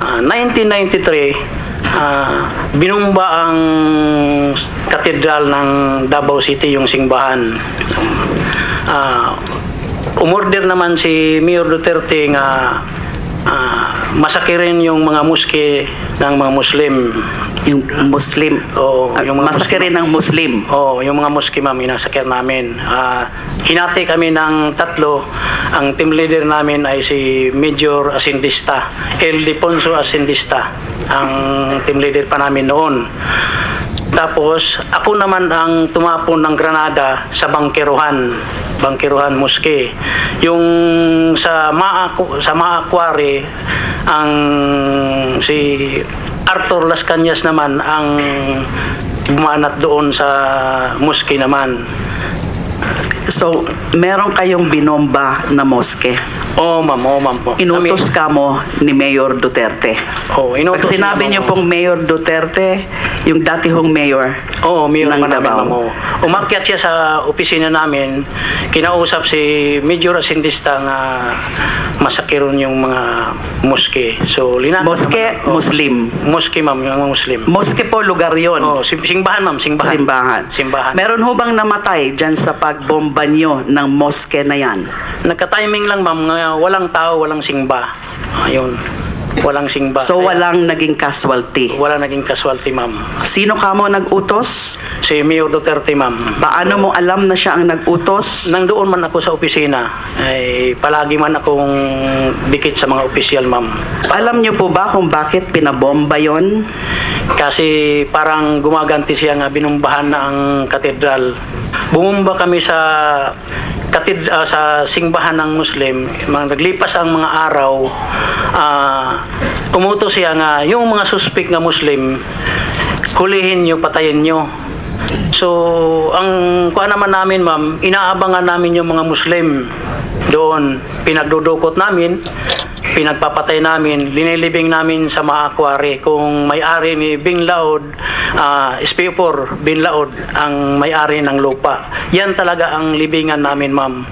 1993, binumba ang katedral ng Davao City, yung simbahan. Umorder naman si Mayor Duterte nga masakirin yung mga muske ng mga Muslim. Yung Muslim? Yung mga masakirin ng Muslim? Yung mga muske, ma'am, inasakir namin. Hinati kami ng 3. Ang team leader namin ay si Major Asindista, Ildefonso Asindista, ang team leader pa namin noon. Tapos, ako naman ang tumapon ng granada sa Bangkiruhan Mosque. Yung sa Maakwari, ang si Arthur Las Cañas naman ang bumanat doon sa mosque naman. So, meron kayong binomba na moske? Ma'am po. Inutos ka mo ni Mayor Duterte? Inutos. Pag sinabi niyo pong Mayor Duterte, yung dati hong mayor Mayor ng Davao. Umakyat siya sa opisina namin, kinausap si Major Asindista nga masakiron yung mga moske. So, moske, Muslim? Moske, ma'am, yung Muslim. Moske po, lugar yun? Simbahan, ma'am, simbahan. Meron ho bang namatay dyan sa pagbomba nyo ng moske na yan? Nagka-timing lang, ma'am, walang tao, walang simba. Ayun. Walang simba. So, walang naging casualty? Wala naging casualty, ma'am. Sino ka mo nag-utos? Si Mayor Duterte, ma'am. Paano mo alam na siya ang nag-utos? Nang doon man ako sa opisina, ay palagi man akong dikit sa mga opisyal, ma'am. Alam niyo po ba kung bakit pinabomba yon? Kasi parang gumaganti siya nga binumbahan na ang katedral. Bumumba kami sa simbahan ng Muslim. Naglipas ang mga araw, umutos siya nga yung mga suspect na Muslim, hulihin nyo, patayin nyo. So, ang kuha naman namin, ma'am, inaabangan namin yung mga Muslim doon. Pinagdudukot namin, pinagpapatay namin, linilibing namin sa Maakwari. Kung may-ari ni Bing Laod, SPO4 Bin Laod, ang may-ari ng lupa. Yan talaga ang libingan namin, ma'am.